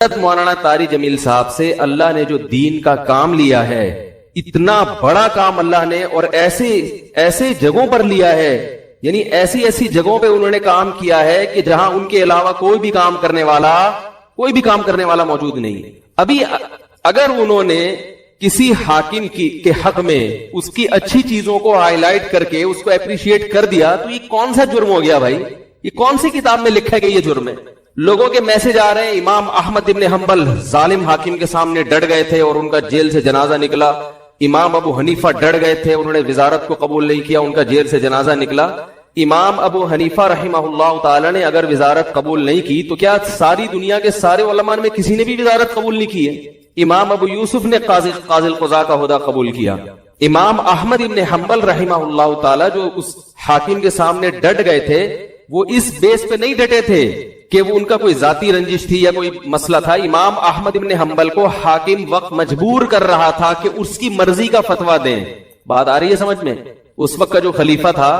مولانا طاری جمیل صاحب سے اللہ نے جو دین کا کام لیا ہے، اتنا بڑا کام اللہ نے، اور ایسے جگہوں پر لیا ہے، یعنی ایسی جگہوں پہ انہوں نے کام کیا ہے کہ جہاں ان کے علاوہ کوئی بھی کام کرنے والا موجود نہیں۔ ابھی اگر انہوں نے کسی حاکم کے حق میں اس کی اچھی چیزوں کو ہائی لائٹ کر کے اس کو اپریشیٹ کر دیا تو یہ کون سا جرم ہو گیا بھائی؟ یہ کون سی کتاب میں لکھا ہے کہ یہ جرم ہے؟ لوگوں کے میسج آ رہے ہیں، امام احمد ابن حنبل ظالم حاکم کے سامنے ڈٹ گئے تھے اور ان کا جیل سے جنازہ نکلا، امام ابو حنیفہ ڈٹ گئے تھے، انہوں نے وزارت کو قبول نہیں کیا، ان کا جیل سے جنازہ نکلا۔ امام ابو حنیفہ رحمہ اللہ تعالی نے اگر وزارت قبول نہیں کی تو کیا ساری دنیا کے سارے علماء میں کسی نے بھی وزارت قبول نہیں کی ہے؟ امام ابو یوسف نے قاضی القضاء کا عہدہ قبول کیا۔ امام احمد ابن حنبل رحمہ اللہ تعالی جو اس حاکم کے سامنے ڈٹ گئے تھے، وہ اس بیس پہ نہیں ڈٹے تھے کہ وہ ان کا کوئی ذاتی رنجش تھی یا کوئی مسئلہ تھا۔ امام احمد ابن حنبل کو حاکم وقت مجبور کر رہا تھا کہ اس کی مرضی کا فتویٰ دیں۔ بات آ رہی ہے سمجھ میں؟ اس وقت کا جو خلیفہ تھا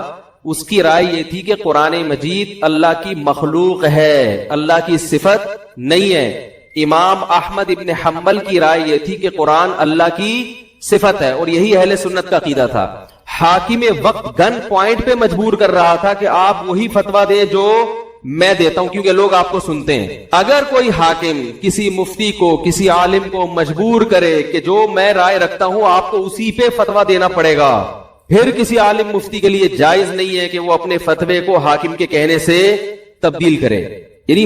اس کی رائے یہ تھی کہ قرآن مجید اللہ کی مخلوق ہے، اللہ کی صفت نہیں ہے۔ امام احمد ابن حنبل کی رائے یہ تھی کہ قرآن اللہ کی صفت ہے، اور یہی اہل سنت کا عقیدہ تھا۔ حاکم وقت گن پوائنٹ پہ مجبور کر رہا تھا کہ آپ وہی فتویٰ دیں جو میں دیتا ہوں، کیونکہ لوگ آپ کو سنتے ہیں۔ اگر کوئی حاکم کسی مفتی کو، کسی عالم کو مجبور کرے کہ جو میں رائے رکھتا ہوں آپ کو اسی پہ فتویٰ دینا پڑے گا، پھر کسی عالم مفتی کے لیے جائز نہیں ہے کہ وہ اپنے فتوے کو حاکم کے کہنے سے تبدیل کرے۔ یعنی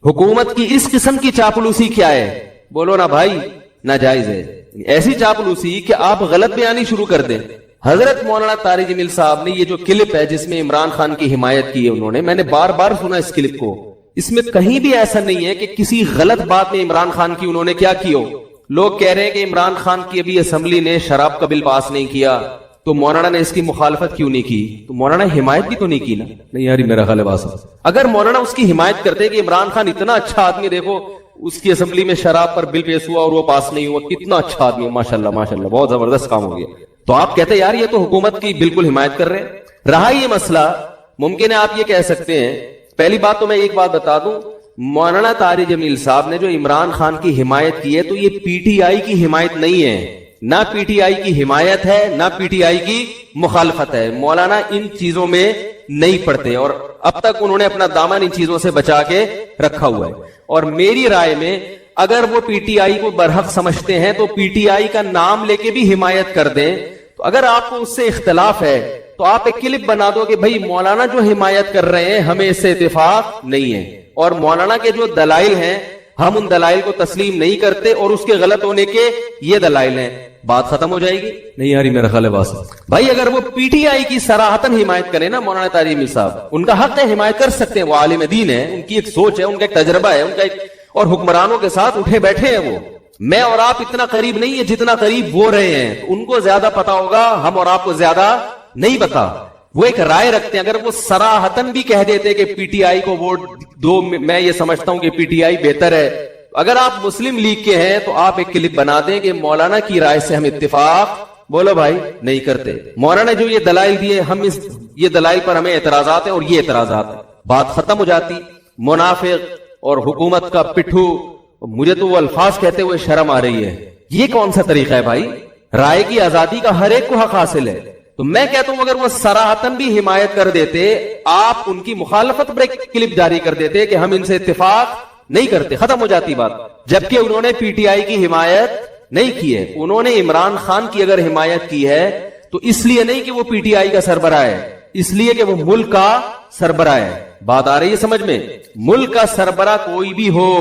حکومت کی اس قسم کی چاپلوسی کیا ہے؟ بولو نا بھائی، ناجائز ہے۔ ایسی چاپلوسی کہ آپ غلط بیانی شروع کر دیں۔ حضرت مولانا طاری جمیل صاحب نے یہ جو کلپ ہے جس میں عمران خان کی حمایت کی ہے انہوں نے، میں نے بار بار سنا اس کلپ کو، اس میں کہیں بھی ایسا نہیں ہے کہ کسی غلط بات میں عمران خان کی انہوں نے کیا کی ہو۔ لوگ کہہ رہے ہیں کہ عمران خان کی ابھی اسمبلی نے شراب کا بل پاس نہیں کیا تو مولانا نے اس کی مخالفت کیوں نہیں کی؟ تو مولانا حمایت بھی تو نہیں کی نا؟ نہیں یاری میرا خیال ہے، اگر مولانا اس کی حمایت کرتے کہ عمران خان اتنا اچھا آدمی، دیکھو اس کی اسمبلی میں شراب پر بل پیش ہوا اور وہ پاس نہیں ہوا، کتنا اچھا آدمی ہے، ماشاءاللہ ماشاءاللہ، بہت زبردست کام ہو گیا، تو آپ کہتے یار یہ تو حکومت کی بالکل حمایت کر رہے ہیں۔ رہا یہ مسئلہ، ممکن ہے آپ یہ کہہ سکتے ہیں، پہلی بات تو میں ایک بات بتا دوں، مولانا طاری جمیل صاحب نے جو عمران خان کی حمایت کی ہے تو یہ پی ٹی آئی کی حمایت نہیں ہے، نہ پی ٹی آئی کی حمایت ہے نہ پی ٹی آئی کی مخالفت ہے۔ مولانا ان چیزوں میں نہیں پڑتے اور اب تک انہوں نے اپنا دامن ان چیزوں سے بچا کے رکھا ہوا ہے، اور میری رائے میں اگر وہ پی ٹی آئی کو برحق سمجھتے ہیں تو پی ٹی آئی کا نام لے کے بھی حمایت کر دیں۔ تو اگر آپ کو اس سے اختلاف ہے تو آپ ایک کلپ بنا دو کہ بھائی مولانا جو حمایت کر رہے ہیں ہمیں اس سے اتفاق نہیں ہے، اور مولانا کے جو دلائل ہیں ہم ان دلائل کو تسلیم نہیں کرتے اور اس کے غلط ہونے کے یہ دلائل ہیں، بات ختم ہو جائے گی۔ نہیں یاری میرا خیال ہے بھائی، اگر وہ پی ٹی آئی کی صراحتاً حمایت کریں نا مولانا طاری جمیل صاحب، ان کا حق ہے، حمایت کر سکتے ہیں، وہ عالم دین ہے، ان کی ایک سوچ ہے، ان کا ایک تجربہ ہے، ان کا ایک، اور حکمرانوں کے ساتھ اٹھے بیٹھے ہیں وہ۔ میں اور آپ اتنا قریب نہیں ہے جتنا قریب وہ رہے ہیں، تو ان کو زیادہ پتا ہوگا، ہم اور آپ کو زیادہ نہیں پتا۔ وہ ایک رائے رکھتے ہیں، اگر وہ صراحتاً بھی کہہ دیتے کہ پی ٹی آئی کو ووٹ دو، میں یہ سمجھتا ہوں کہ پی ٹی آئی بہتر ہے، اگر آپ مسلم لیگ کے ہیں تو آپ ایک کلپ بنا دیں کہ مولانا کی رائے سے ہم اتفاق، بولو بھائی، نہیں کرتے۔ مولانا نے جو یہ دلائل دیے، ہم یہ دلائل پر ہمیں اعتراضات ہیں اور یہ اعتراضات ہیں، بات ختم ہو جاتی۔ منافق اور حکومت کا پٹھو، مجھے تو وہ الفاظ کہتے ہوئے شرم آ رہی ہے، یہ کون سا طریقہ ہے بھائی؟ رائے کی آزادی کا ہر ایک کو حق حاصل ہے، تو میں کہتا ہوں اگر وہ صراحتاً بھی حمایت کر دیتے، آپ ان کی مخالفت پر ایک کلپ جاری کر دیتے کہ ہم ان سے اتفاق نہیں کرتے، ختم ہو جاتی بات۔ جبکہ انہوں نے پی ٹی آئی کی حمایت نہیں کی ہے، انہوں نے عمران خان کی اگر حمایت کی ہے تو اس لیے نہیں کہ وہ پی ٹی آئی کا سربراہ ہے، اس لیے کہ وہ ملک کا سربراہ ہے۔ بات آ رہی ہے سمجھ میں؟ ملک کا سربراہ کوئی بھی ہو،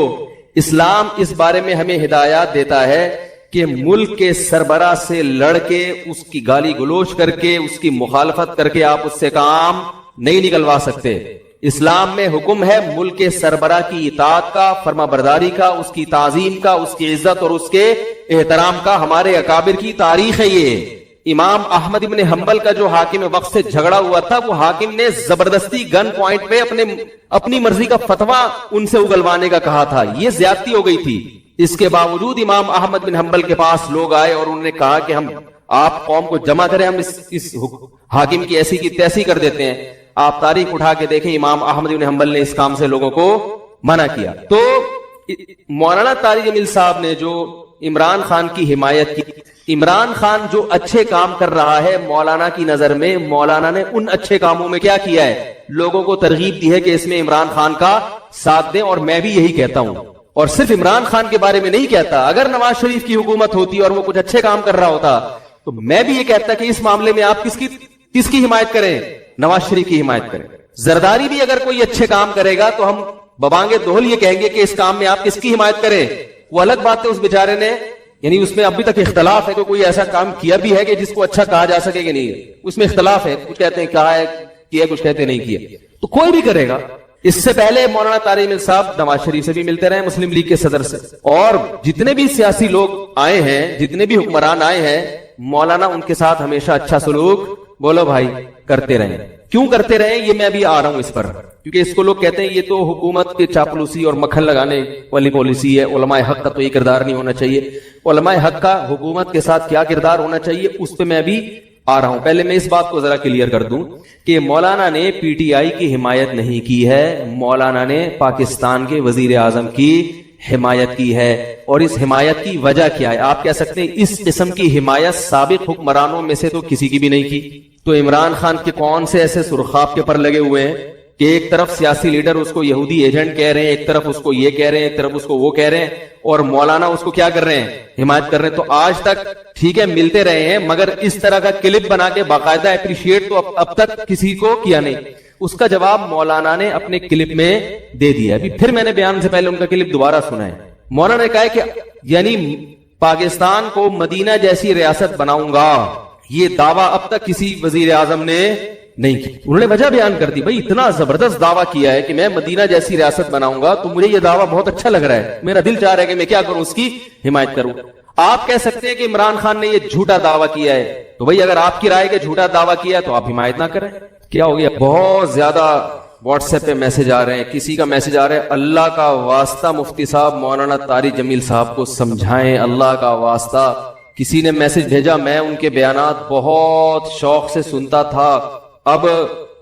اسلام اس بارے میں ہمیں ہدایات دیتا ہے کہ ملک کے سربراہ سے لڑ کے، اس کی گالی گلوچ کر کے، اس کی مخالفت کر کے آپ اس سے کام نہیں نکلوا سکتے۔ اسلام میں حکم ہے ملک کے سربراہ کی اطاعت کا، فرما برداری کا، اس کی تعظیم کا، اس کی عزت اور اس کے احترام کا، ہمارے اکابر کی تاریخ ہے یہ۔ امام احمد ابن حنبل کا جو حاکم وقت سے جھگڑا ہوا تھا، وہ حاکم نے زبردستی گن پوائنٹ پہ اپنی مرضی کا فتویٰ ان سے اگلوانے کا کہا تھا، یہ زیادتی ہو گئی تھی۔ اس کے باوجود امام احمد بن حنبل کے پاس لوگ آئے اور انہوں نے کہا کہ ہم، آپ قوم کو جمع کریں، ہم اس حاکم کی ایسی کی تیسی کر دیتے ہیں۔ آپ تاریخ اٹھا کے دیکھیں، امام احمد بن حنبل نے اس کام سے لوگوں کو منع کیا۔ تو مولانا طاری جمیل صاحب نے جو عمران خان کی حمایت کی، عمران خان جو اچھے کام کر رہا ہے مولانا کی نظر میں، مولانا نے ان اچھے کاموں میں کیا کیا ہے؟ لوگوں کو ترغیب دی ہے کہ اس میں عمران خان کا ساتھ دیں، اور میں بھی یہی کہتا ہوں، اور صرف عمران خان کے بارے میں نہیں کہتا، اگر نواز شریف کی حکومت ہوتی اور وہ کچھ اچھے کام کر رہا ہوتا تو میں بھی یہ کہتا کہ اس معاملے میں آپ کس کی حمایت کریں؟ نواز شریف کی حمایت کریں۔ زرداری بھی اگر کوئی اچھے کام کرے گا تو ہم ببانگے دوہل یہ کہیں گے کہ اس کام میں آپ کس کی حمایت کریں۔ وہ الگ بات ہے اس بیچارے نے، یعنی اس میں ابھی تک اختلاف ہے کہ کوئی ایسا کام کیا بھی ہے کہ جس کو اچھا کہا جا سکے کہ نہیں، اس میں اختلاف ہے، کچھ کہتے ہیں کہا ہے کیا، کچھ کہتے ہیں نہیں کیا، تو کوئی بھی کرے گا۔ اس سے پہلے مولانا طاری جمیل صاحب نواز شریف سے بھی ملتے رہے، مسلم لیگ کے صدر سے، اور جتنے بھی سیاسی لوگ آئے ہیں، جتنے بھی حکمران آئے ہیں، مولانا ان کے ساتھ ہمیشہ اچھا سلوک بولو بھائی کرتے رہیں۔ کیوں کرتے رہیں یہ میں ابھی آ رہا ہوں اس پر، کیونکہ اس کو لوگ کہتے ہیں یہ تو حکومت کے چاپلوسی اور مکھن لگانے والی پالیسی ہے، علماء حق کا تو یہ کردار نہیں ہونا چاہیے۔ علماء حق کا حکومت کے ساتھ کیا کردار ہونا چاہیے اس پہ میں ابھی آ رہا ہوں۔ پہلے میں اس بات کو ذرا کلیئر کر دوں کہ مولانا نے پی ٹی آئی کی حمایت نہیں کی ہے، مولانا نے پاکستان کے وزیر اعظم کی حمایت کی ہے، اور اس حمایت کی وجہ کیا ہے؟ آپ کہہ سکتے ہیں اس قسم کی حمایت سابق حکمرانوں میں سے تو کسی کی بھی نہیں کی۔ تو عمران خان کے کون سے ایسے سرخاب کے پر لگے ہوئے ہیں کہ ایک طرف سیاسی لیڈر اس کو یہودی ایجنٹ کہہ رہے ہیں، ایک طرف اس کو یہ کہہ رہے ہیں، ایک طرف اس کو وہ کہہ رہے ہیں، اور مولانا اس کو کیا کر رہے ہیں؟ حمایت کر رہے ہیں۔ تو آج تک ٹھیک ہے ملتے رہے ہیں، مگر اس طرح کا کلپ بنا کے باقاعدہ اپریشیٹ تو اب تک کسی کو کیا نہیں۔ اس کا جواب مولانا نے اپنے کلپ میں دے دیا۔ ابھی پھر میں نے بیان سے پہلے ان کا کلپ دوبارہ سنا ہے۔ مولانا نے کہا کہ یعنی پاکستان کو مدینہ جیسی ریاست بناؤں گا، یہ دعویٰ اب تک کسی وزیر اعظم نے نہیں کی۔ انہوں نے وجہ بیان کر دی، بھائی اتنا زبردست دعویٰ کیا ہے کہ میں مدینہ جیسی ریاست بناؤں گا، تو مجھے یہ دعویٰ بہت اچھا لگ رہا ہے، میرا دل چاہ رہا ہے کہ میں کیا کروں، اس کی حمایت کروں۔ آپ کہہ سکتے ہیں کہ عمران خان نے یہ جھوٹا دعویٰ کیا ہے، تو بھائی اگر آپ کی رائے کے جھوٹا دعویٰ کیا ہے تو آپ حمایت نہ کریں۔ کیا ہو گیا؟ بہت زیادہ واٹس ایپ پہ میسج آ رہے ہیں، کسی کا میسج آ رہا ہے، اللہ کا واسطہ مفتی صاحب مولانا طاری جمیل صاحب کو سمجھائیں، اللہ کا واسطہ۔ کسی نے میسج بھیجا، میں ان کے بیانات بہت شوق سے سنتا تھا، اب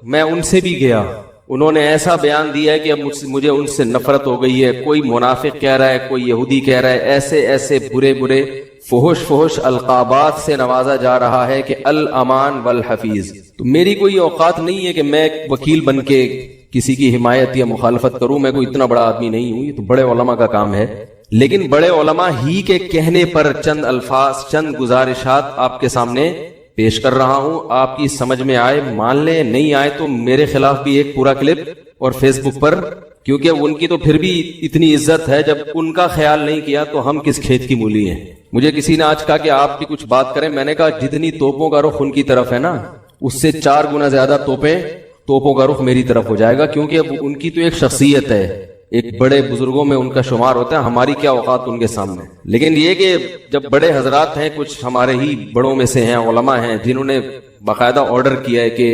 میں ان سے بھی گیا، انہوں نے ایسا بیان دیا ہے کہ اب مجھے ان سے نفرت ہو گئی ہے، کوئی منافق کہہ رہا ہے، کوئی یہودی کہہ رہا ہے، ایسے ایسے برے برے فحش القابات سے نوازا جا رہا ہے کہ الامان والحفیظ۔ تو میری کوئی اوقات نہیں ہے کہ میں وکیل بن کے کسی کی حمایت یا مخالفت کروں، میں کوئی اتنا بڑا آدمی نہیں ہوں، یہ تو بڑے علماء کا کام ہے۔ لیکن بڑے علماء ہی کے کہنے پر چند الفاظ، چند گزارشات آپ کے سامنے پیش کر رہا ہوں، آپ کی سمجھ میں آئے مان لیں، نہیں آئے تو میرے خلاف بھی ایک پورا کلپ اور فیس بک پر، کیونکہ ان کی تو پھر بھی اتنی عزت ہے، جب ان کا خیال نہیں کیا تو ہم کس کھیت کی مولی ہیں۔ مجھے کسی نے آج کہا کہ آپ بھی کچھ بات کریں، میں نے کہا جتنی توپوں کا رخ ان کی طرف ہے نا، اس سے 4 گنا زیادہ توپوں کا رخ میری طرف ہو جائے گا، کیونکہ اب ان کی تو ایک شخصیت ہے، ایک بڑے بزرگوں میں ان کا شمار ہوتا ہے، ہماری کیا اوقات ان کے سامنے۔ لیکن یہ کہ جب بڑے حضرات ہیں، کچھ ہمارے ہی بڑوں میں سے ہیں، علماء ہیں، جنہوں نے باقاعدہ آرڈر کیا ہے کہ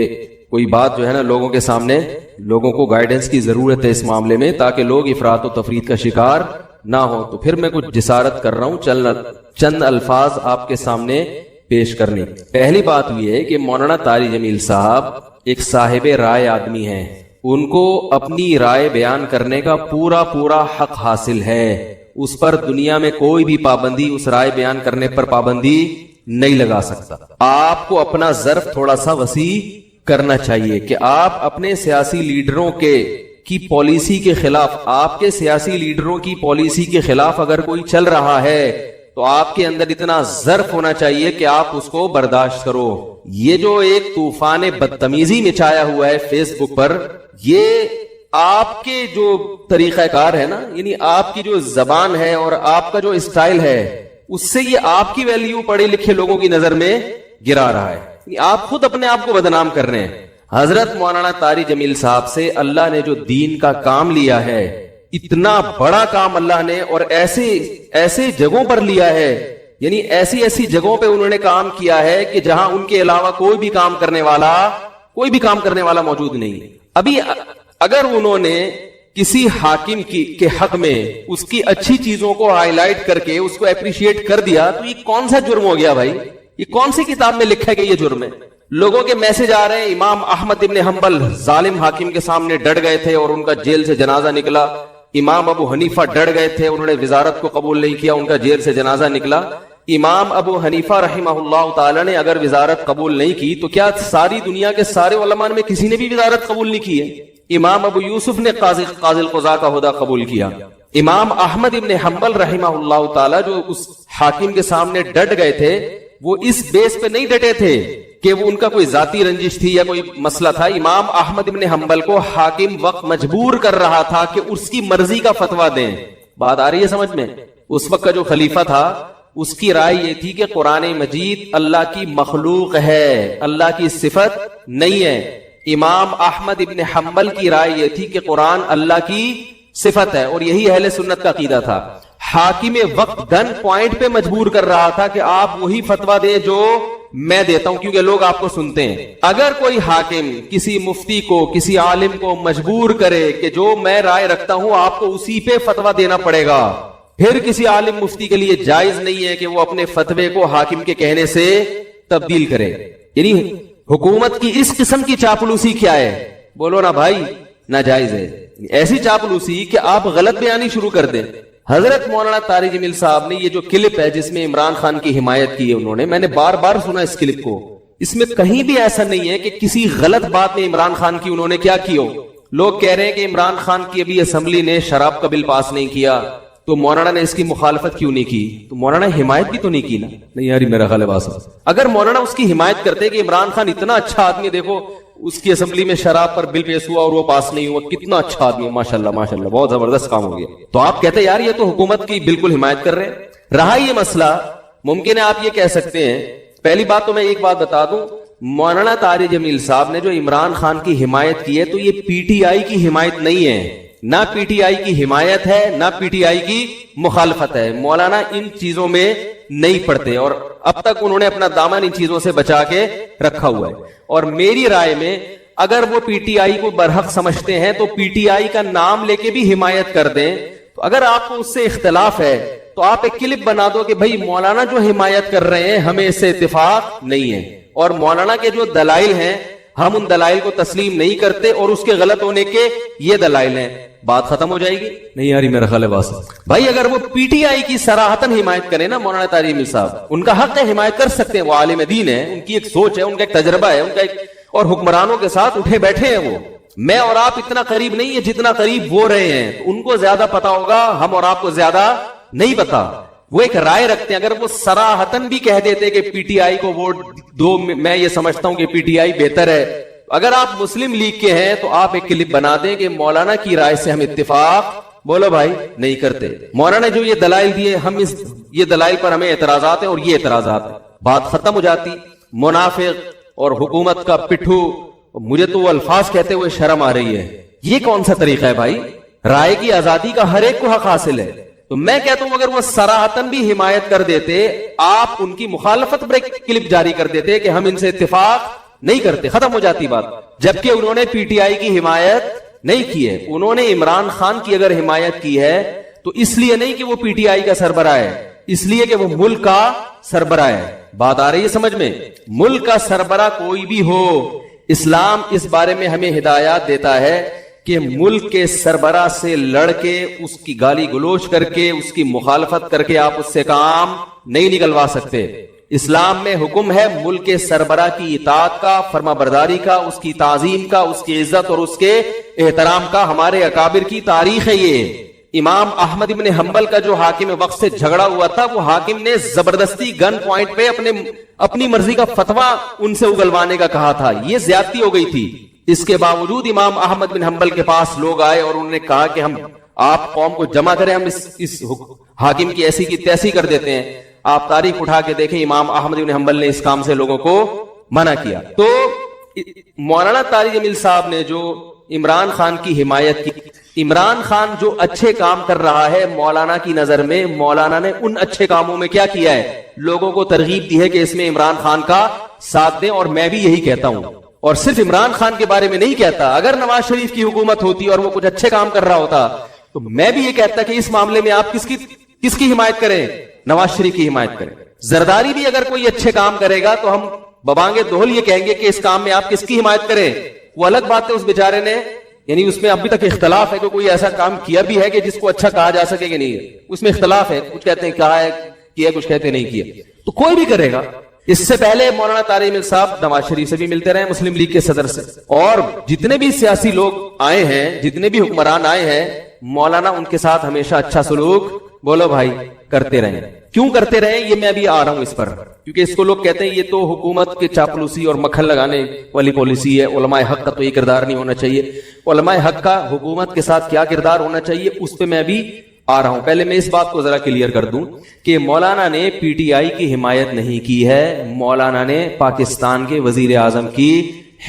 کوئی بات جو ہے نا لوگوں کے سامنے، لوگوں کو گائیڈنس کی ضرورت ہے اس معاملے میں، تاکہ لوگ افراط و تفریط کا شکار نہ ہو، تو پھر میں کچھ جسارت کر رہا ہوں، چند الفاظ آپ کے سامنے پیش کرنے۔ پہلی بات یہ ہے کہ مولانا طاری جمیل صاحب ایک صاحب رائے آدمی ہیں، ان کو اپنی رائے بیان کرنے کا پورا حق حاصل ہے، اس پر دنیا میں کوئی بھی پابندی، اس رائے بیان کرنے پر پابندی نہیں لگا سکتا۔ آپ کو اپنا ظرف تھوڑا سا وسیع کرنا چاہیے کہ آپ اپنے سیاسی لیڈروں کی پالیسی کے خلاف، آپ کے سیاسی لیڈروں کی پالیسی کے خلاف اگر کوئی چل رہا ہے تو آپ کے اندر اتنا ظرف ہونا چاہیے کہ آپ اس کو برداشت کرو۔ یہ جو ایک طوفان بدتمیزی مچایا ہوا ہے فیس بک پر، یہ آپ کے جو طریقہ کار ہے نا، یعنی آپ کی جو زبان ہے اور آپ کا جو اسٹائل ہے، اس سے یہ آپ کی ویلیو پڑھے لکھے لوگوں کی نظر میں گرا رہا ہے، یعنی آپ خود اپنے آپ کو بدنام کر رہے ہیں۔ حضرت مولانا طاری جمیل صاحب سے اللہ نے جو دین کا کام لیا ہے، اتنا بڑا کام اللہ نے، اور ایسے جگہوں پر لیا ہے، یعنی ایسی جگہوں پہ انہوں نے کام کیا ہے کہ جہاں ان کے علاوہ کوئی بھی کام کرنے والا موجود نہیں۔ ابھی اگر انہوں نے کسی حاکم کے حق میں اس کی اچھی چیزوں کو ہائی لائٹ کر کے اس کو اپریشیٹ کر دیا تو یہ کون سا جرم ہو گیا بھائی؟ یہ کون سی کتاب میں لکھا ہے کہ یہ جرم ہے؟ لوگوں کے میسج آ رہے ہیں، امام احمد ابن حنبل ظالم حاکم کے سامنے ڈٹ گئے تھے اور ان کا جیل سے جنازہ نکلا، امام ابو حنیفہ ڈر گئے تھے, انہوں نے وزارت کو قبول نہیں کیا, ان کا جیل سے جنازہ نکلا. امام ابو حنیفہ رحمہ اللہ تعالی نے اگر وزارت قبول نہیں کی تو کیا ساری دنیا کے سارے علماء میں کسی نے بھی وزارت قبول نہیں کی ہے؟ امام ابو یوسف نے قاضی القضاء کا عہدہ قبول کیا. امام احمد ابن حنبل رحمہ اللہ تعالی جو اس حاکم کے سامنے ڈٹ گئے تھے, وہ اس بیس پہ نہیں ڈٹے تھے کہ وہ ان کا کوئی ذاتی رنجش تھی یا کوئی مسئلہ تھا. امام احمد ابن حنبل کو حاکم وقت مجبور کر رہا تھا کہ اس کی مرضی کا فتویٰ دیں. بات آ رہی ہے سمجھ میں؟ اس وقت کا جو خلیفہ تھا اس کی رائے یہ تھی کہ قرآن مجید اللہ کی مخلوق ہے, اللہ کی صفت نہیں ہے. امام احمد ابن حنبل کی رائے یہ تھی کہ قرآن اللہ کی صفت ہے, اور یہی اہل سنت کا عقیدہ تھا. حاکم وقت گن پوائنٹ پہ مجبور کر رہا تھا کہ آپ وہی فتویٰ دیں جو میں دیتا ہوں, کیونکہ لوگ آپ کو سنتے ہیں. اگر کوئی حاکم کسی مفتی کو, کسی عالم کو مجبور کرے کہ جو میں رائے رکھتا ہوں آپ کو اسی پہ فتویٰ دینا پڑے گا, پھر کسی عالم مفتی کے لیے جائز نہیں ہے کہ وہ اپنے فتوے کو حاکم کے کہنے سے تبدیل کرے. یعنی حکومت کی اس قسم کی چاپلوسی کیا ہے؟ بولو نا بھائی, ناجائز ہے. ایسی چاپلوسی کہ آپ غلط بیانی شروع کر دیں. حضرت مولانا طارق جمیل صاحب نے یہ جو کلپ ہے جس میں عمران خان کی حمایت کی ہے انہوں نے, میں نے بار بار سنا اس کلپ کو, اس میں کہیں بھی ایسا نہیں ہے کہ کسی غلط بات میں عمران خان کی انہوں نے کیا کی ہو. لوگ کہہ رہے ہیں کہ عمران خان کی ابھی اسمبلی نے شراب کا بل پاس نہیں کیا تو مولانا نے اس کی مخالفت کیوں نہیں کی؟ تو مولانا حمایت بھی تو نہیں کی نا. نہیں یاری میرا خیال ہے, اگر مولانا اس کی حمایت کرتے کہ عمران خان اتنا اچھا آدمی, دیکھو اس کی اسمبلی میں شراب پر بل پیش ہوا اور وہ پاس نہیں ہوا, کتنا اچھا آدمی, ماشاءاللہ ماشاءاللہ بہت زبردست کام ہو گیا, تو آپ کہتے یار یہ تو حکومت کی بالکل حمایت کر رہے ہیں. رہا یہ مسئلہ, ممکن ہے آپ یہ کہہ سکتے ہیں, پہلی بات تو میں ایک بات بتا دوں, مولانا طارق جمیل صاحب نے جو عمران خان کی حمایت کی ہے تو یہ پی ٹی آئی کی حمایت نہیں ہے, نہ پی ٹی آئی کی حمایت ہے نہ پی ٹی آئی کی مخالفت ہے. مولانا ان چیزوں میں نہیں پڑتے اور اب تک انہوں نے اپنا دامن ان چیزوں سے بچا کے رکھا ہوا ہے. اور میری رائے میں اگر وہ پی ٹی آئی کو برحق سمجھتے ہیں تو پی ٹی آئی کا نام لے کے بھی حمایت کر دیں. تو اگر آپ کو اس سے اختلاف ہے تو آپ ایک کلپ بنا دو کہ بھائی مولانا جو حمایت کر رہے ہیں ہمیں اس سے اتفاق نہیں ہے, اور مولانا کے جو دلائل ہیں ہم ان دلائل کو تسلیم نہیں کرتے اور اس کے غلط ہونے کے یہ دلائل ہیں. بات ختم ہو جائے گی. نہیں یاری میرا خیال ہے بات بھائی, اگر وہ پی ٹی آئی کی صراحتاً حمایت کریں نا مولانا طارق جمیل صاحب, ان کا حق ہے, حمایت کر سکتے ہیں, وہ عالم دین ہے, ان کی ایک سوچ ہے, ان کا ایک تجربہ ہے, ان کا ایک, اور حکمرانوں کے ساتھ اٹھے بیٹھے ہیں. وہ میں اور آپ اتنا قریب نہیں ہے جتنا قریب وہ رہے ہیں, ان کو زیادہ پتا ہوگا, ہم اور آپ کو زیادہ نہیں پتا. وہ ایک رائے رکھتے ہیں, اگر وہ صراحتاً بھی کہہ دیتے کہ پی ٹی آئی کو ووٹ دو, میں یہ سمجھتا ہوں کہ پی ٹی آئی بہتر ہے. اگر آپ مسلم لیگ کے ہیں تو آپ ایک کلپ بنا دیں کہ مولانا کی رائے سے ہم اتفاق, بولو بھائی, نہیں کرتے. مولانا جو یہ دلائل دیے, ہم اس یہ دلائل پر ہمیں اعتراضات ہیں اور یہ اعتراضات ہیں, بات ختم ہو جاتی. منافق اور حکومت کا پٹھو, مجھے تو وہ الفاظ کہتے ہوئے شرم آ رہی ہے. یہ کون سا طریقہ ہے بھائی؟ رائے کی آزادی کا ہر ایک کو حق حاصل ہے. تو میں کہتا ہوں اگر وہ صراحتاً بھی حمایت کر دیتے, آپ ان کی مخالفت پر ایک کلپ جاری کر دیتے کہ ہم ان سے اتفاق نہیں کرتے, ختم ہو جاتی بات. جبکہ انہوں نے پی ٹی آئی کی حمایت نہیں کی ہے, انہوں نے عمران خان کی اگر حمایت کی ہے تو اس لیے نہیں کہ وہ پی ٹی آئی کا سربراہ ہے, اس لیے کہ وہ ملک کا سربراہ ہے. بات آ رہی ہے سمجھ میں؟ ملک کا سربراہ کوئی بھی ہو, اسلام اس بارے میں ہمیں ہدایات دیتا ہے کہ ملک کے سربراہ سے لڑ کے, اس کی گالی گلوچ کر کے, اس کی مخالفت کر کے آپ اس سے کام نہیں نکلوا سکتے. اسلام میں حکم ہے ملک کے سربراہ کی اطاعت کا, فرما برداری کا, اس کی تعظیم کا, اس کی عزت اور اس کے احترام کا. ہمارے اکابر کی تاریخ ہے یہ. امام احمد ابن حنبل کا جو حاکم وقت سے جھگڑا ہوا تھا, وہ حاکم نے زبردستی گن پوائنٹ پہ اپنی مرضی کا فتویٰ ان سے اگلوانے کا کہا تھا. یہ زیادتی ہو گئی تھی. اس کے باوجود امام احمد بن حنبل کے پاس لوگ آئے اور انہوں نے کہا کہ ہم, آپ قوم کو جمع کریں, ہم اس حاکم کی ایسی کی تیسی کر دیتے ہیں. آپ تاریخ اٹھا کے دیکھیں, امام احمد بن حنبل نے اس کام سے لوگوں کو منع کیا. تو مولانا طارق جمیل صاحب نے جو عمران خان کی حمایت کی, عمران خان جو اچھے کام کر رہا ہے مولانا کی نظر میں, مولانا نے ان اچھے کاموں میں کیا کیا ہے, لوگوں کو ترغیب دی ہے کہ اس میں عمران خان کا ساتھ دیں. اور میں بھی یہی کہتا ہوں, اور صرف عمران خان کے بارے میں نہیں کہتا, اگر نواز شریف کی حکومت ہوتی اور وہ کچھ اچھے کام کر رہا ہوتا تو میں بھی یہ کہتا کہ اس معاملے میں آپ کس کی حمایت کریں, نواز شریف کی حمایت کریں. زرداری بھی اگر کوئی اچھے کام کرے گا تو ہم ببانگے دوہل یہ کہیں گے کہ اس کام میں آپ کس کی حمایت کریں. وہ الگ بات ہے, اس بیچارے نے یعنی اس میں ابھی تک اختلاف ہے کہ کوئی ایسا کام کیا بھی ہے کہ جس کو اچھا کہا جا سکے کہ نہیں، اس میں اختلاف ہے، کچھ کہتے ہیں کہا ہے کیا، کچھ کہتے ہیں نہیں کیا، تو کوئی بھی کرے گا۔ اس سے پہلے مولانا طارق مل صاحب نواز شریف سے بھی ملتے رہے، مسلم لیگ کے صدر سے، اور جتنے بھی سیاسی لوگ آئے ہیں، جتنے بھی حکمران آئے ہیں، مولانا ان کے ساتھ ہمیشہ اچھا سلوک بولو بھائی کرتے رہے۔ کیوں کرتے رہے یہ میں ابھی آ رہا ہوں اس پر، کیونکہ اس کو لوگ کہتے ہیں یہ تو حکومت کے چاپلوسی اور مکھن لگانے والی پالیسی ہے، علماء حق کا تو یہ کردار نہیں ہونا چاہیے۔ علماء حق کا حکومت کے ساتھ کیا کردار ہونا چاہیے اس پہ میں ابھی آ رہا ہوں۔ پہلے میں اس بات کو ذرا کلیئر کر دوں کہ مولانا نے پی ٹی آئی کی حمایت نہیں کی ہے، مولانا نے پاکستان کے وزیر اعظم کی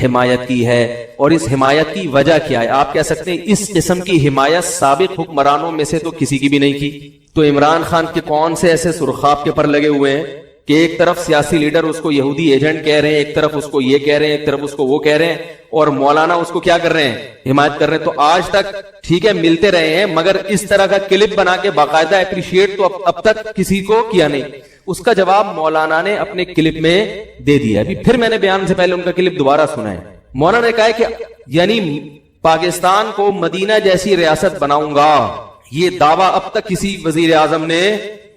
حمایت کی ہے، اور اس حمایت کی وجہ کیا ہے؟ آپ کہہ سکتے ہیں اس قسم کی حمایت سابق حکمرانوں میں سے تو کسی کی بھی نہیں کی۔ تو عمران خان کے کون سے ایسے سرخاب کے پر لگے ہوئے ہیں کہ ایک طرف سیاسی لیڈر اس کو یہودی ایجنٹ کہہ رہے ہیں، ایک طرف اس کو یہ کہہ رہے ہیں، ایک طرف اس کو وہ کہہ رہے ہیں، اور مولانا اس کو کیا کر رہے ہیں؟ حمایت کر رہے ہیں۔ تو آج تک ٹھیک ہے ملتے رہے ہیں، مگر اس طرح کا کلپ بنا کے باقاعدہ اپریشیٹ تو اب تک کسی کو کیا نہیں۔ اس کا جواب مولانا نے اپنے کلپ میں دے دیا۔ ابھی پھر میں نے بیان سے پہلے ان کا کلپ دوبارہ سنا ہے۔ مولانا نے کہا ہے کہ یعنی پاکستان کو مدینہ جیسی ریاست بناؤں گا، یہ دعویٰ اب تک کسی وزیر اعظم نے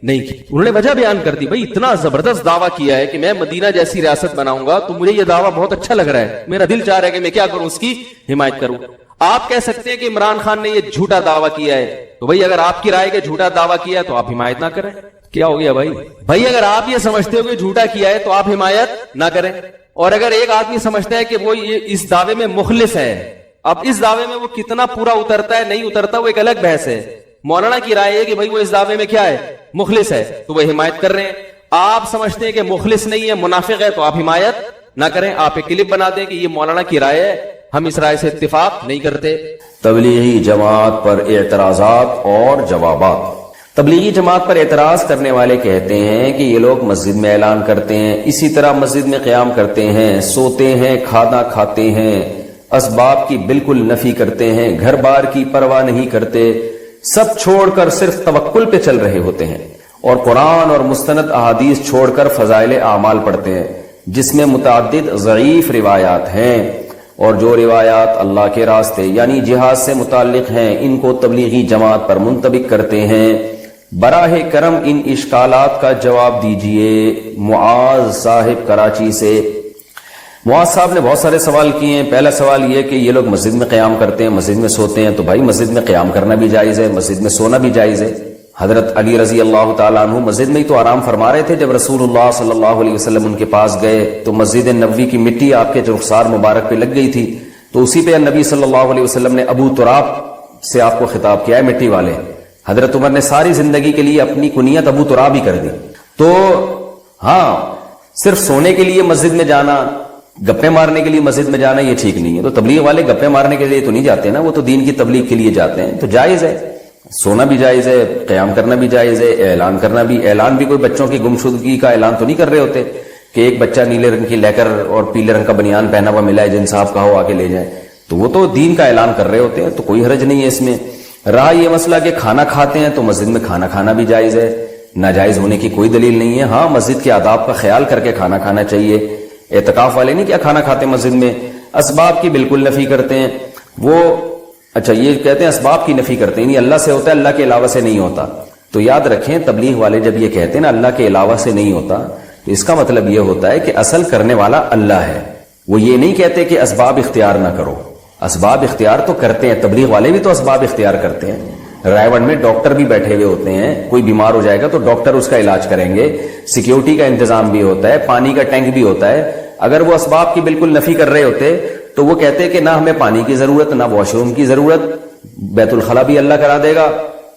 نہیں کی۔ انہوں نے وجہ بیان کر دی، بھائی اتنا زبردست دعویٰ کیا ہے کہ میں مدینہ جیسی ریاست بناؤں گا، تو مجھے یہ دعویٰ بہت اچھا لگ رہا ہے، میرا دل چاہ رہا ہے کہ میں کیا کروں، اس کی حمایت کروں۔ آپ کہہ سکتے ہیں کہ عمران خان نے یہ جھوٹا دعویٰ کیا ہے، تو بھائی اگر آپ کی رائے کے جھوٹا دعویٰ کیا ہے تو آپ حمایت نہ کریں۔ کیا ہو گیا بھائی اگر آپ یہ سمجھتے ہو کہ جھوٹا کیا ہے تو آپ حمایت نہ کریں، اور اگر ایک آدمی سمجھتا ہے کہ وہ یہ اس دعوے میں مخلص ہے، اب اس دعوے میں وہ کتنا پورا اترتا ہے نہیں اترتا وہ ایک الگ بحث ہے۔ مولانا کی رائے ہے کہ بھائی وہ اس دعوے میں کیا ہے، مخلص ہے، تو وہ حمایت کر رہے ہیں۔ آپ سمجھتے ہیں کہ مخلص نہیں ہے، منافق ہے، تو آپ حمایت نہ کریں، آپ ایک کلپ بنا دیں کہ یہ مولانا کی رائے ہے، ہم اس رائے سے اتفاق نہیں کرتے۔ تبلیغی جماعت پر اعتراضات اور جوابات۔ تبلیغی جماعت پر اعتراض کرنے والے کہتے ہیں کہ یہ لوگ مسجد میں اعلان کرتے ہیں، اسی طرح مسجد میں قیام کرتے ہیں، سوتے ہیں، کھانا کھاتے ہیں، اسباب کی بالکل نفی کرتے ہیں، گھر بار کی پرواہ نہیں کرتے، سب چھوڑ کر صرف توکل پہ چل رہے ہوتے ہیں، اور قرآن اور مستند احادیث چھوڑ کر فضائل اعمال پڑھتے ہیں، جس میں متعدد ضعیف روایات ہیں، اور جو روایات اللہ کے راستے یعنی جہاد سے متعلق ہیں ان کو تبلیغی جماعت پر منطبق کرتے ہیں۔ براہ کرم ان اشکالات کا جواب دیجئے۔ معاذ صاحب کراچی سے۔ معاذ صاحب نے بہت سارے سوال کیے ہیں۔ پہلا سوال یہ کہ یہ لوگ مسجد میں قیام کرتے ہیں، مسجد میں سوتے ہیں، تو بھائی مسجد میں قیام کرنا بھی جائز ہے، مسجد میں سونا بھی جائز ہے۔ حضرت علی رضی اللہ تعالیٰ عنہ مسجد میں ہی تو آرام فرما رہے تھے جب رسول اللہ صلی اللہ علیہ وسلم ان کے پاس گئے، تو مسجد نبوی کی مٹی آپ کے رخسار مبارک پہ لگ گئی تھی، تو اسی پہ نبی صلی اللہ علیہ وسلم نے ابو تراب سے آپ کو خطاب کیا ہے، مٹی والے۔ حضرت عمر نے ساری زندگی کے لیے اپنی کنیت ابو تراب ہی کر دی۔ تو ہاں، صرف سونے کے لیے مسجد میں جانا، گپے مارنے کے لیے مسجد میں جانا یہ ٹھیک نہیں ہے۔ تو تبلیغ والے گپے مارنے کے لیے تو نہیں جاتے نا، وہ تو دین کی تبلیغ کے لیے جاتے ہیں، تو جائز ہے، سونا بھی جائز ہے، قیام کرنا بھی جائز ہے، اعلان کرنا بھی۔ اعلان بھی کوئی بچوں کی گمشدگی کا اعلان تو نہیں کر رہے ہوتے کہ ایک بچہ نیلے رنگ کی لے کر اور پیلے رنگ کا بنیان پہنا ہوا ملا ہے، جن صاحب کا ہو آ کے لے جائیں، تو وہ تو دین کا اعلان کر رہے ہوتے ہیں، تو کوئی حرج نہیں ہے اس میں۔ رہا یہ مسئلہ کہ کھانا کھاتے ہیں تو مسجد میں کھانا کھانا بھی جائز ہے، ناجائز ہونے کی کوئی دلیل نہیں ہے۔ ہاں، مسجد کے آداب کا خیال کر کے کھانا کھانا چاہیے۔ اعتکاف والے نہیں کیا کھانا کھاتے مسجد میں، اسباب کی بالکل نفی کرتے ہیں وہ۔ اچھا، یہ کہتے ہیں اسباب کی نفی کرتے ہیں، یعنی اللہ سے ہوتا ہے، اللہ کے علاوہ سے نہیں ہوتا۔ تو یاد رکھیں، تبلیغ والے جب یہ کہتے ہیں نا اللہ کے علاوہ سے نہیں ہوتا، تو اس کا مطلب یہ ہوتا ہے کہ اصل کرنے والا اللہ ہے۔ وہ یہ نہیں کہتے کہ اسباب اختیار نہ کرو، اسباب اختیار تو کرتے ہیں، تبلیغ والے بھی تو اسباب اختیار کرتے ہیں۔ رائے میں ڈاکٹر بھی بیٹھے ہوئے ہوتے ہیں، کوئی بیمار ہو جائے گا تو ڈاکٹر اس کا علاج کریں گے، سیکیورٹی کا انتظام بھی ہوتا ہے، پانی کا ٹینک بھی ہوتا ہے۔ اگر وہ اسباب کی بالکل نفی کر رہے ہوتے تو وہ کہتے کہ نہ ہمیں پانی کی ضرورت، نہ واش روم کی ضرورت، بیت الخلا بھی اللہ کرا دے گا،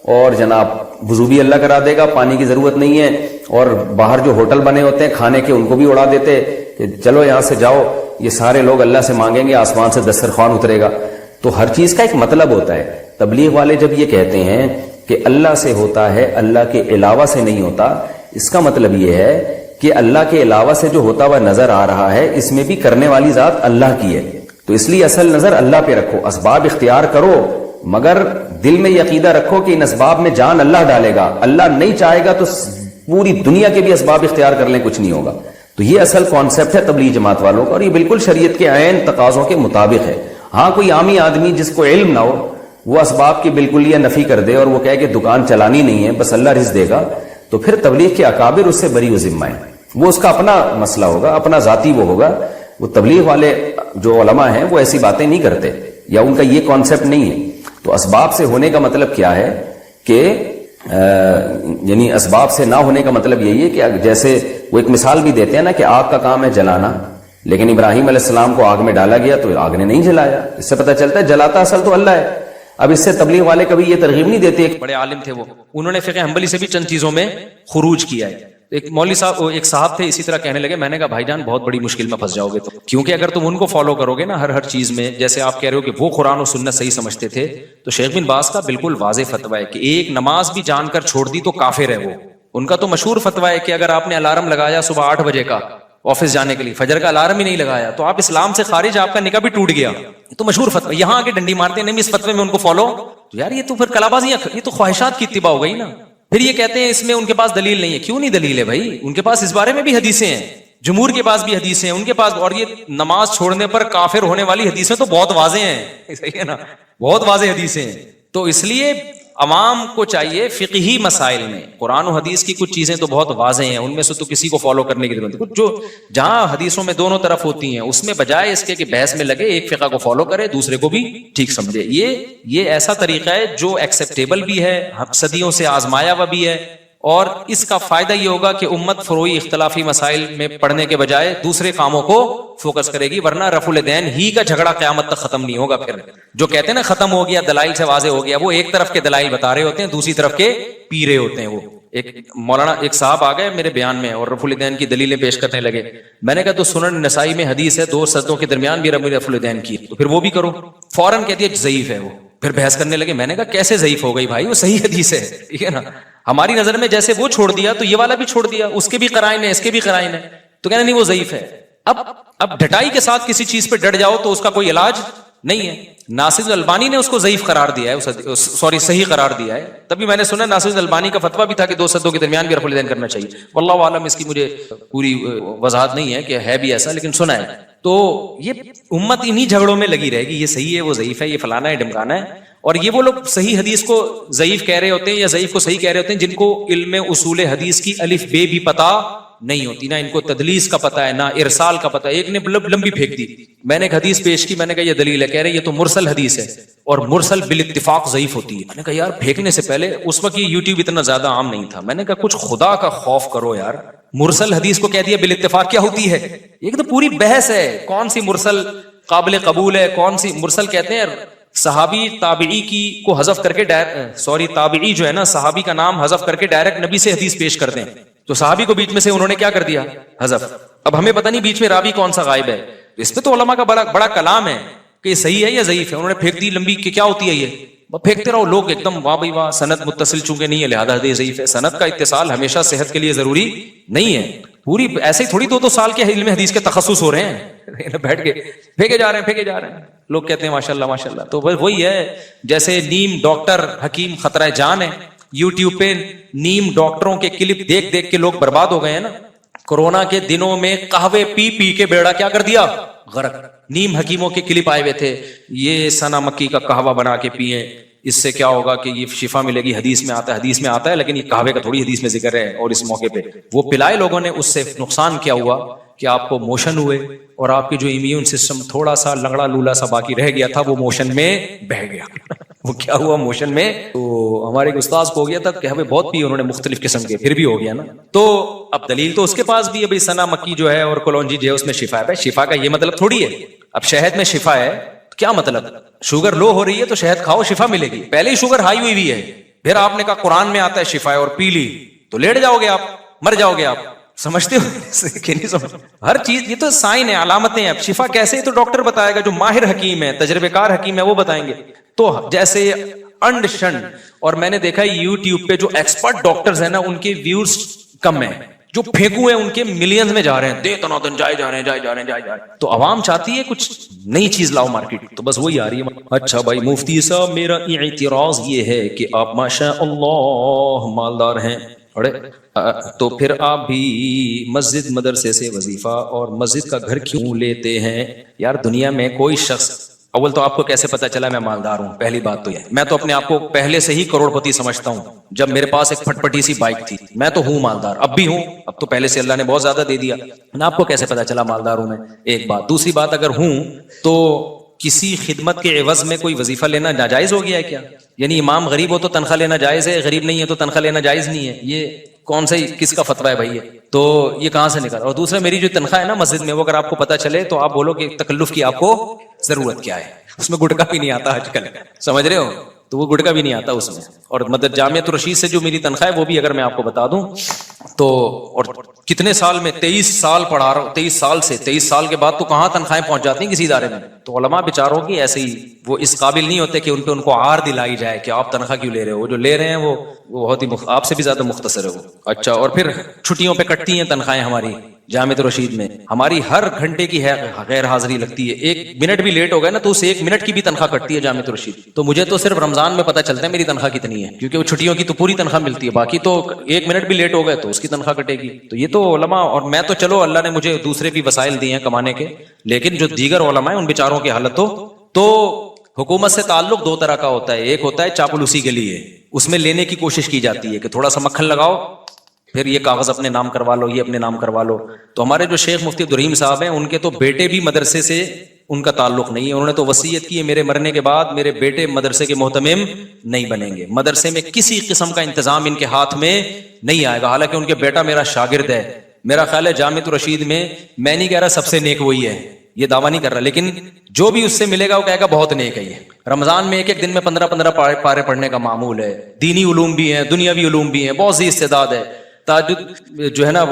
اور جناب وضو بھی اللہ کرا دے گا، پانی کی ضرورت نہیں ہے۔ اور باہر جو ہوٹل بنے ہوتے ہیں کھانے کے، ان کو بھی اڑا دیتے کہ چلو یہاں سے جاؤ، یہ سارے لوگ اللہ سے مانگیں گے، آسمان سے دسترخوان اترے گا۔ تو ہر چیز کا ایک مطلب ہوتا ہے۔ تبلیغ والے جب یہ کہتے ہیں کہ اللہ سے ہوتا ہے، اللہ کے علاوہ سے نہیں ہوتا، اس کا مطلب یہ ہے کہ اللہ کے علاوہ سے جو ہوتا ہوا نظر آ رہا ہے، اس میں بھی کرنے والی ذات اللہ کی ہے، تو اس لیے اصل نظر اللہ پہ رکھو، اسباب اختیار کرو، مگر دل میں یہ عقیدہ رکھو کہ ان اسباب میں جان اللہ ڈالے گا، اللہ نہیں چاہے گا تو پوری دنیا کے بھی اسباب اختیار کر لیں، کچھ نہیں ہوگا۔ تو یہ اصل کانسیپٹ ہے تبلیغ جماعت والوں کا، اور یہ بالکل شریعت کے عین تقاضوں کے مطابق ہے۔ ہاں کوئی عامی آدمی جس کو علم نہ ہو وہ اسباب کی بالکل یہ نفی کر دے اور وہ کہے کہ دکان چلانی نہیں ہے بس اللہ رزق دے گا، تو پھر تبلیغ کے اکابر اس سے بری و ذمہ ہیں، وہ اس کا اپنا مسئلہ ہوگا، اپنا ذاتی وہ ہوگا۔ وہ تبلیغ والے جو علماء ہیں وہ ایسی باتیں نہیں کرتے، یا ان کا یہ کانسیپٹ نہیں ہے۔ تو اسباب سے ہونے کا مطلب کیا ہے کہ یعنی اسباب سے نہ ہونے کا مطلب یہی ہے کہ جیسے وہ ایک مثال بھی دیتے ہیں نا کہ آگ کا کام ہے جلانا، لیکن ابراہیم علیہ السلام کو آگ میں ڈالا گیا تو آگ نے نہیں جلایا، اس سے پتہ چلتا ہے جلاتا اصل تو اللہ ہے۔ اب اس سے تبلیغ والے کبھی یہ ترغیب نہیں دیتے۔ بڑے عالم تھے وہ، انہوں نے فقہ حنبلی سے بھی چند چیزوں میں خروج کیا ہے۔ ایک مولوی صاحب، ایک صاحب تھے، اسی طرح کہنے لگے، میں نے کہا بھائی جان بہت بڑی مشکل میں پھنس جاؤ گے، تو کیونکہ اگر تم ان کو فالو کرو گے نا ہر چیز میں، جیسے آپ کہہ رہے ہو کہ وہ قرآن و سنت صحیح سمجھتے تھے، تو شیخ بن باز کا بالکل واضح فتویٰ ہے کہ ایک نماز بھی جان کر چھوڑ دی تو کافر ہے وہ۔ ان کا تو مشہور فتویٰ ہے کہ اگر آپ نے الارم لگایا صبح 8 بجے کا آفس جانے کے لیے، فجر کا الارم ہی نہیں لگایا، تو آپ اسلام سے خارج، آپ کا نکاح بھی ٹوٹ گیا۔ یہ تو مشہور فتویٰ، یہاں آگے ڈنڈی مارتے ہیں نہیں اس فتوے میں ان کو فالو، تو یار یہ تو پھر کلابازیاں، یہ تو خواہشات کی اتباع ہو گئی نا۔ پھر یہ کہتے ہیں اس میں ان کے پاس دلیل نہیں ہے، کیوں نہیں دلیل ہے بھائی؟ ان کے پاس اس بارے میں بھی حدیثیں ہیں، جمہور کے پاس بھی حدیثیں ہیں ان کے پاس، اور یہ نماز چھوڑنے پر کافر ہونے والی حدیثیں تو بہت واضح ہیں، صحیح ہے نا، بہت واضح حدیثیں ہیں۔ تو اس لیے عوام کو چاہیے فقہی مسائل میں قرآن و حدیث کی کچھ چیزیں تو بہت واضح ہیں، ان میں سے تو کسی کو فالو کرنے کی ضرورت ہے، کچھ جو جہاں حدیثوں میں دونوں طرف ہوتی ہیں اس میں بجائے اس کے کہ بحث میں لگے ایک فقہ کو فالو کرے دوسرے کو بھی ٹھیک سمجھے، یہ ایسا طریقہ ہے جو ایکسیپٹیبل بھی ہے، صدیوں سے آزمایا ہوا بھی ہے، اور اس کا فائدہ یہ ہوگا کہ امت فروعی اختلافی مسائل میں پڑھنے کے بجائے دوسرے کاموں کو فوکس کرے گی، ورنہ رفع الدین ہی کا جھگڑا قیامت تک ختم نہیں ہوگا۔ پھر جو کہتے ہیں نا ختم ہو گیا، دلائل سے واضح ہو گیا، وہ ایک طرف کے دلائل بتا رہے ہوتے ہیں، دوسری طرف کے پی رہے ہوتے ہیں۔ وہ ایک مولانا ایک صاحب آ گئے میرے بیان میں اور رفع الدین کی دلیلیں پیش کرنے لگے، میں نے کہا تو سنن نسائی میں حدیث ہے 2 سجدوں کے درمیان بھی رفع الدین کی، تو پھر وہ بھی کرو، فوراً کہتی ہے ضعیف ہے وہ۔ پھر بحث کرنے لگے، میں نے کہا کیسے ضعیف ہو گئی بھائی، وہ صحیح حدیث ہے، ٹھیک ہے نا، ہماری نظر میں جیسے وہ چھوڑ دیا تو یہ والا بھی چھوڑ دیا، اس کے بھی قرائن ہے اس کے بھی قرائن ہے، تو کہنا نہیں وہ ضعیف ہے۔ اب ڈٹائی کے ساتھ کسی چیز پہ ڈٹ جاؤ تو اس کا کوئی علاج نہیں ہے۔ ناصر البانی نے اس کو ضعیف قرار دیا ہے، صحیح قرار دیا ہے، تبھی میں نے سنا ناصر البانی کا فتویٰ بھی تھا کہ 2 سجدوں کے درمیان بھی رفع الدین کرنا چاہیے، واللہ عالم اس کی مجھے پوری وضاحت نہیں ہے کہ ہے بھی ایسا، لیکن سنا ہے۔ تو یہ امت انہی جھگڑوں میں لگی رہے گی، یہ صحیح ہے وہ ضعیف ہے، یہ فلانا ہے ڈمکانا ہے، اور یہ وہ لوگ صحیح حدیث کو ضعیف کہہ رہے ہوتے ہیں یا ضعیف کو صحیح کہہ رہے ہوتے ہیں جن کو علم اصول حدیث کی الف بے بھی پتہ نہیں ہوتی، نہ ان کو تدلیس کا پتہ ہے نہ ارسال کا پتہ ہے۔ ایک نے لمبی پھینک دی، میں نے ایک حدیث پیش کی، میں نے کہا یہ دلیل ہے، کہہ رہے یہ تو مرسل حدیث ہے اور مرسل بالاتفاق ضعیف ہوتی ہے۔ میں نے کہا یار پھینکنے سے پہلے، اس وقت یہ یوٹیوب اتنا زیادہ عام نہیں تھا، میں نے کہا کچھ خدا کا خوف کرو یار، مرسل حدیث کو کہہ دیا بالاتفاق کیا ہوتی ہے؟ ایک تو پوری بحث ہے کون سی مرسل قابل قبول ہے، کون سی مرسل کہتے ہیں صحابی تابعی کی کو حذف کر کے تابعی جو ہے نا صحابی کا نام حذف کر کے ڈائریکٹ نبی سے حدیث پیش کرتے ہیں، تو صحابی کو بیچ میں سے انہوں نے کیا کر دیا؟ حذف۔ اب ہمیں پتہ نہیں بیچ میں راوی کون سا غائب ہے، اس پہ تو علماء کا بڑا کلام ہے کہ یہ صحیح ہے یا ضعیف ہے، انہوں نے پھینک دی لمبی کہ کیا ہوتی ہے یہ، پھینکتے رہو لوگ ایک دم واہ بھائی واہ، سند متصل چونکہ نہیں ہے لہذا حدیث ضعیف ہے۔ سند کا اتصال ہمیشہ صحت کے لیے ضروری نہیں ہے، پوری ایسے ہی تھوڑی 2 سال کے علم حدیث کے تخصص ہو رہے ہیں، بیٹھ کے پھینکے جا رہے ہیں، لوگ کہتے ہیں ماشاءاللہ ماشاءاللہ۔ تو وہی ہے جیسے نیم ڈاکٹر حکیم خطرہ جان ہے، یوٹیوب پہ نیم ڈاکٹروں کے کلپ دیکھ دیکھ کے لوگ برباد ہو گئے ہیں نا۔ کورونا کے دنوں میں قہوے پی پی کے بیڑا کیا کر دیا؟ غرق۔ نیم حکیموں کے کلپ آئے ہوئے تھے، یہ سنا مکی کا قہوہ بنا کے پیئیں، اس سے کیا ہوگا کہ یہ شفا ملے گی، حدیث میں آتا ہے لیکن یہ قہوے کا تھوڑی حدیث میں ذکر ہے، اور اس موقع پہ وہ پلائے لوگوں نے، اس سے نقصان کیا ہوا کہ آپ کو موشن ہوئے اور آپ کی جو امیون سسٹم تھوڑا سا لنگڑا لولا سا باقی رہ گیا تھا وہ موشن میں بہہ گیا۔ وہ کیا ہوا موشن میں؟ تو ہمارے ایک استاذ کو ہو گیا تھا کہ ہمیں بہت پی انہوں نے مختلف قسم کے، پھر بھی ہو گیا نا۔ تو اب دلیل تو اس کے پاس بھی ہے بھائی، سنا مکی جو ہے اور کلونجی جو ہے اس میں شفا ہے، شفا کا یہ مطلب تھوڑی ہے اب شہد میں شفا ہے، کیا مطلب؟ شوگر لو ہو رہی ہے تو شہد کھاؤ شفا ملے گی، پہلے ہی شوگر ہائی ہوئی ہے، پھر آپ نے کہا قرآن میں آتا ہے شفا ہے اور پی لی تو لیٹ جاؤ گے آپ، مر جاؤ گے آپ، سمجھتے ہو کہ نہیں سمجھ؟ ہر چیز یہ تو سائن ہے، علامتیں ہیں۔ اب شفا کیسے تو ڈاکٹر بتائے گا، جو ماہر حکیم ہے تجربے کار حکیم ہے وہ بتائیں گے۔ تو جیسے انڈ شنڈ، اور میں نے دیکھا یوٹیوب پہ جو ایکسپرٹ ڈاکٹرز ہیں نا ان کے ویوز کم ہیں، جو پھینکو ہیں ان کے ملینز میں جا رہے ہیں، دے تنادن جائے جا رہے ہیں۔ تو عوام چاہتی ہے کچھ نئی چیز لاؤ مارکیٹ، تو بس وہی آ رہی ہے۔ اچھا بھائی مفتی صاحب میرا اعتراض یہ ہے کہ آپ ماشاء اللہ مالدار ہیں، تو پھر آپ بھی مسجد مدرسے سے وظیفہ اور مسجد کا گھر کیوں لیتے ہیں؟ یار دنیا میں کوئی شخص اول تو آپ کو کیسے پتا چلا میں مالدار ہوں؟ پہلی بات تو یہ، میں تو اپنے آپ کو پہلے سے ہی کروڑپتی سمجھتا ہوں. جب میرے پاس ایک پھٹ پٹی سی بائک تھی، میں تو ہوں مالدار، اب بھی ہوں، اب تو پہلے سے اللہ نے بہت زیادہ دے دیا. آپ کو کیسے پتا چلا مالدار ہوں میں؟ ایک بات. دوسری بات، اگر ہوں تو کسی خدمت کے عوض میں کوئی وظیفہ لینا ناجائز ہو گیا ہے کیا؟ یعنی امام غریب ہو تو تنخواہ لینا جائز ہے، غریب نہیں ہے تو تنخواہ لینا جائز نہیں ہے؟ یہ کون سے کس کا فتویٰ ہے بھائی؟ تو یہ کہاں سے نکلا؟ اور دوسرا، میری جو تنخواہ ہے نا مسجد میں، وہ اگر آپ کو پتا چلے تو آپ بولو کہ تکلف کی آپ کو ضرورت کیا ہے. اس میں گٹکا بھی نہیں آتا آج کل، سمجھ رہے ہو؟ تو وہ گٹکا بھی نہیں آتا اس میں. اور مدد جامعۃ الرشید سے جو میری تنخواہ ہے وہ بھی اگر میں آپ کو بتا دوں تو، اور کتنے سال میں 23 سال پڑھا رہا ہوں، 23 سال کے بعد تو کہاں تنخواہیں پہنچ جاتی ہیں کسی ادارے میں. تو علماء بیچاروں کی ایسے ہی وہ اس قابل نہیں ہوتے کہ ان کو عار دلائی جائے کہ آپ تنخواہ کیوں لے رہے ہو. وہ جو لے رہے ہیں وہ بہت ہی آپ سے بھی زیادہ مختصر ہے وہ. اچھا، اور پھر چھٹیوں پہ کٹتی ہیں تنخواہیں ہماری جامعۃ الرشید میں. ہماری ہر گھنٹے کی غیر حاضری لگتی ہے. 1 منٹ بھی لیٹ ہو گئے نا تو اس 1 منٹ کی بھی تنخواہ کٹتی ہے جامعۃ الرشید. تو مجھے تو صرف رمضان میں پتہ چلتا ہے میری تنخواہ کتنی ہے، کیونکہ وہ چھٹیوں کی تو پوری تنخواہ ملتی ہے، باقی تو 1 منٹ بھی لیٹ ہو گئے تو اس کی تنخواہ کٹے گی. تو یہ تو علماء، اور میں تو چلو اللہ نے مجھے دوسرے بھی وسائل دیے ہیں کمانے کے، لیکن جو دیگر علماء ہیں ان بیچاروں کی حالت تو حکومت سے تعلق 2 طرح کا ہوتا ہے. ایک ہوتا ہے چاپلوسی کے لیے، اس میں لینے کی کوشش کی جاتی ہے کہ تھوڑا سا مکھن لگاؤ، پھر یہ کاغذ اپنے نام کروا لو، یہ اپنے نام کروا لو. تو ہمارے جو شیخ مفتی عبدالرحیم صاحب ہیں، ان کے تو بیٹے بھی مدرسے سے ان کا تعلق نہیں ہے. انہوں نے تو وصیت کی ہے میرے مرنے کے بعد میرے بیٹے مدرسے کے محتمم نہیں بنیں گے، مدرسے میں کسی قسم کا انتظام ان کے ہاتھ میں نہیں آئے گا. حالانکہ ان کے بیٹا میرا شاگرد ہے. میرا خیال ہے جامعۃ الرشید میں نہیں کہہ رہا سب سے نیک وہی ہے، یہ دعویٰ نہیں کر رہا، لیکن جو بھی اس سے ملے گا وہ کہے گا بہت نیک ہے. یہ رمضان میں ایک دن میں 15 پارے پڑھنے کا معمول ہے. دینی علوم بھی ہیں، دنیاوی علوم بھی ہیں، بہت سی استعداد ہے. تہجد جو ہے نا،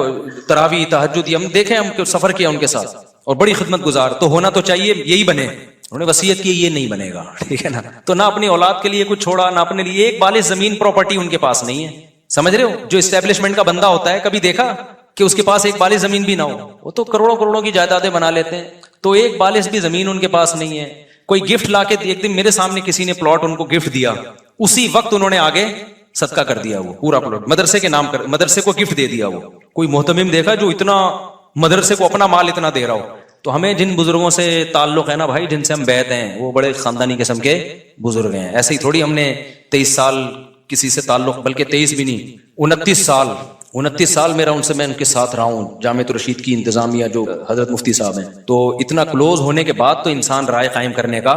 تراویح تہجد، ہم دیکھیں، ہم سفر کیا ان کے ساتھ، اور بڑی خدمت گزار. تو ہونا تو چاہیے یہی بنے. انہوں نے وصیت کی یہ نہیں بنے گا، ٹھیک ہے نا. تو نہ اپنی اولاد کے لیے کچھ چھوڑا، نہ اپنے لیے. ایک بالغ زمین پراپرٹی ان کے پاس نہیں ہے. سمجھ رہے ہو؟ جو اسٹیبلشمنٹ کا بندہ ہوتا ہے، کبھی دیکھا کہ اس کے پاس ایک بالغ زمین بھی نہ ہو؟ وہ تو کروڑوں کی جائیدادیں بنا لیتے ہیں. تو ایک بالغ بھی زمین ان کے پاس نہیں ہے. کوئی گفٹ لا کے، ایک دن میرے سامنے کسی نے پلاٹ ان کو گفٹ دیا، اسی وقت انہوں نے آگے صدقہ کر دیا، وہ پورا پلاٹ مدرسے کے نام کر، مدرسے کو گفٹ دے دیا. وہ کوئی محتمم دیکھا جو اتنا مدرسے کو اپنا مال اتنا دے رہا ہو. تو ہمیں جن بزرگوں سے تعلق ہے نا بھائی، جن سے ہم بیعت ہیں، وہ بڑے خاندانی قسم کے بزرگ ہیں. ایسے ہی تھوڑی ہم نے 23 سال کسی سے تعلق، بلکہ 23 بھی نہیں، 29 سال میرا ان سے، میں ان کے ساتھ رہا ہوں. جامعۃ الرشید کی انتظامیہ جو حضرت مفتی صاحب ہیں، تو اتنا کلوز ہونے کے بعد تو انسان رائے قائم کرنے کا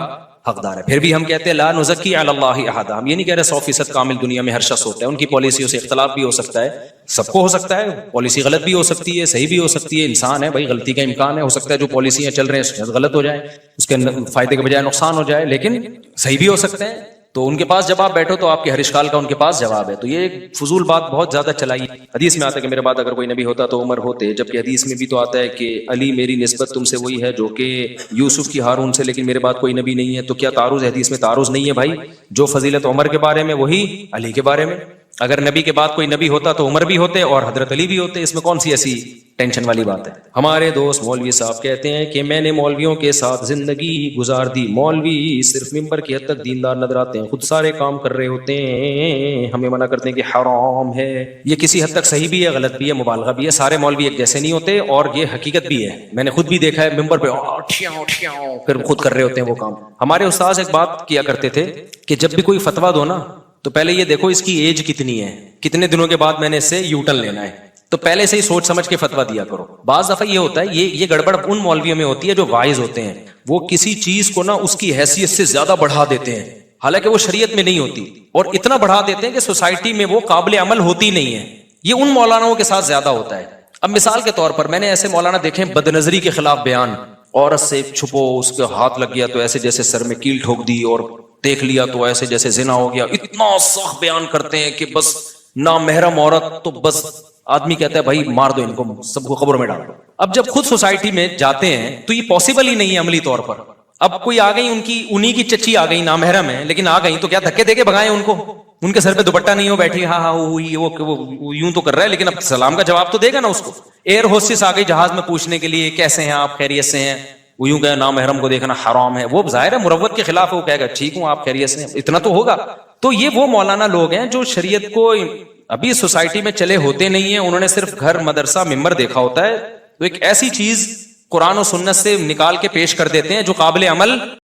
حقدار ہے. پھر بھی ہم کہتے ہیں لا نزکی علی اللہ احد. ہم یہ نہیں کہہ رہے 100% کامل دنیا میں ہر شخص ہوتا ہے. ان کی پالیسیوں سے اختلاف بھی ہو سکتا ہے، سب کو ہو سکتا ہے. پالیسی غلط بھی ہو سکتی ہے، صحیح بھی ہو سکتی ہے. انسان ہے بھائی، غلطی کا امکان ہے. ہو سکتا ہے جو پالیسیاں چل رہے ہیں غلط ہو جائیں، اس کے فائدے کے بجائے نقصان ہو جائے، لیکن صحیح بھی ہو سکتے ہیں. تو ان کے پاس جب آپ بیٹھو تو آپ کے ہر اشکال کا ان کے پاس جواب ہے. تو یہ ایک فضول بات بہت زیادہ چلائی. حدیث میں آتا ہے کہ میرے بعد اگر کوئی نبی ہوتا تو عمر ہوتے، جبکہ حدیث میں بھی تو آتا ہے کہ علی میری نسبت تم سے وہی ہے جو کہ یوسف کی ہارون سے، لیکن میرے بعد کوئی نبی نہیں ہے. تو کیا تعارض ہے؟ حدیث میں تعارض نہیں ہے بھائی. جو فضیلت عمر کے بارے میں وہی علی کے بارے میں. اگر نبی کے بعد کوئی نبی ہوتا تو عمر بھی ہوتے اور حضرت علی بھی ہوتے. اس میں کون سی ایسی ٹینشن والی بات ہے؟ ہمارے دوست مولوی صاحب کہتے ہیں کہ میں نے مولویوں کے ساتھ زندگی گزار دی. مولوی صرف ممبر کی حد تک دیندار نظر آتے ہیں، خود سارے کام کر رہے ہوتے ہیں، ہمیں منع کرتے ہیں کہ حرام ہے. یہ کسی حد تک صحیح بھی ہے، غلط بھی ہے، مبالغہ بھی ہے. سارے مولوی ایک جیسے نہیں ہوتے، اور یہ حقیقت بھی ہے. میں نے خود بھی دیکھا ہے ممبر پہ پھر خود کر رہے ہوتے ہیں وہ کام. ہمارے استاذ ایک بات کیا کرتے تھے کہ جب بھی کوئی فتویٰ دو نا تو پہلے یہ دیکھو اس کی ایج کتنی ہے، کتنے دنوں کے بعد میں نے اس سے یو ٹرن لینا ہے. تو پہلے سے ہی سوچ سمجھ کے فتویٰ دیا کرو. بعض دفعہ یہ ہوتا ہے، یہ گڑبڑ ان مولویوں میں ہوتی ہے جو واعظ ہوتے ہیں. وہ کسی چیز کو نا اس کی حیثیت سے زیادہ بڑھا دیتے ہیں، حالانکہ وہ شریعت میں نہیں ہوتی، اور اتنا بڑھا دیتے ہیں کہ سوسائٹی میں وہ قابل عمل ہوتی نہیں ہے. یہ ان مولاناؤں کے ساتھ زیادہ ہوتا ہے. اب مثال کے طور پر میں نے ایسے مولانا دیکھے بد نظری کے خلاف بیان، عورت سے چھپو، اس کے ہاتھ لگ گیا تو ایسے جیسے سر میں کیل ٹھوک دی، اور دیکھ لیا تو ایسے جیسے زنا ہو گیا. اتنا سخت بیان کرتے ہیں کہ بس نامحرم عورت تو بس آدمی کہتا ہے بھائی مار دو ان کو، سب کو قبر میں ڈال دو. اب جب خود سوسائٹی میں جاتے ہیں تو یہ پاسبل ہی نہیں ہے عملی طور پر. اب کوئی آ گئی، انہی کی چچی آ گئی، نامحرم ہے لیکن آ گئی، تو کیا دھکے دے کے بھگائیں ان کو؟ ان کے سر پہ دوپٹہ نہیں ہو، بیٹھی ہاں وہ یوں تو کر رہا ہے، لیکن اب سلام کا جواب تو دے گا نا اس کو. ایئر ہوسٹس آ گئی جہاز میں پوچھنے کے لیے کیسے ہیں آپ، خیریت سے ہیں؟ وہ یوں کہے نامحرم کو دیکھنا حرام ہے. وہ ظاہر ہے مروت کے خلاف ہے، وہ کہے گا ٹھیک ہوں آپ خیریت سے ہیں، اتنا تو ہوگا. تو یہ وہ مولانا لوگ ہیں جو شریعت کو ابھی سوسائٹی میں چلے ہوتے نہیں ہیں. انہوں نے صرف گھر، مدرسہ، ممبر دیکھا ہوتا ہے. تو ایک ایسی چیز قرآن و سنت سے نکال کے پیش کر دیتے ہیں جو قابل عمل